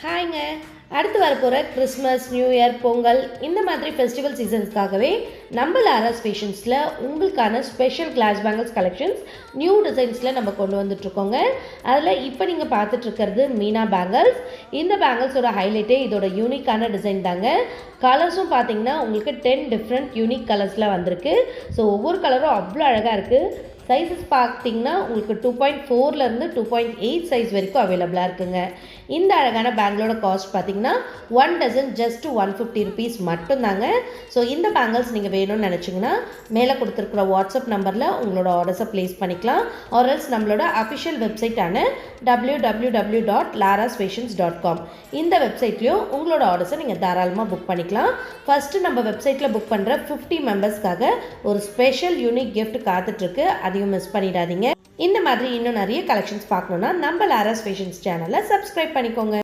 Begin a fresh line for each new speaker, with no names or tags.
ஹாய்ங்க. அடுத்து வரப்போகிற Christmas, new year, Pongal இந்த மாதிரி ஃபெஸ்டிவல் சீசன்ஸ்க்காகவே நம்ம லாராஸ் ஃபேஷன்ஸில் உங்களுக்கான special glass bangles collections new டிசைன்ஸில் நம்ம கொண்டு வந்துட்ருக்கோங்க. அதில் இப்போ நீங்கள் பார்த்துட்ருக்கிறது மீனா பேங்கிள்ஸ். இந்த பேங்கிள்ஸோட ஹைலைட்டே இதோட யூனிக்கான டிசைன் தாங்க. கலர்ஸும் பார்த்தீங்கன்னா உங்களுக்கு 10 டிஃப்ரெண்ட் யூனிக் கலர்ஸில் வந்திருக்கு. ஸோ ஒவ்வொரு கலரும் அவ்வளோ அழகாக இருக்குது. சைஸஸ் பார்த்தீங்கன்னா உங்களுக்கு 2.4லேருந்து 2.8 சைஸ் வரைக்கும் அவைலபிளாக இருக்குங்க. இந்த அழகான பேங்கிளோட காஸ்ட் பார்த்தீங்கன்னா 1 டசன் ஜஸ்ட் 150 ருபீஸ் மட்டும்தாங்க. ஸோ இந்த பேங்கிள்ஸ் நீங்கள் வேணும்னு நினச்சிங்கன்னா மேலே கொடுத்துருக்குற வாட்ஸ்அப் நம்பரில் உங்களோட ஆர்டர்ஸை ப்ளேஸ் பண்ணிக்கலாம். ஆர்எல்ஸ் நம்மளோட அஃபிஷியல் வெப்சைட்டான www.larasfashions.com இந்த வெப்சைட்லேயும் உங்களோட ஆர்டர்ஸை நீங்கள் தாராளமாக புக் பண்ணிக்கலாம். ஃபஸ்ட்டு நம்ம வெப்சைட்டில் புக் பண்ணுற 50 மெம்பர்ஸ்க்காக ஒரு ஸ்பெஷல் யூனிக் கிஃப்ட் காத்துட்ருக்கு. அதையும் மிஸ் பண்ணிடாதீங்க. இந்த மாதிரி இன்னும் நிறைய கலெக்ஷன்ஸ் பார்க்கணுன்னா நம்ம லாராஸ் ஃபேஷன்ஸ் சேனலை சப்ஸ்கிரைப் பண்ணிக்கோங்க.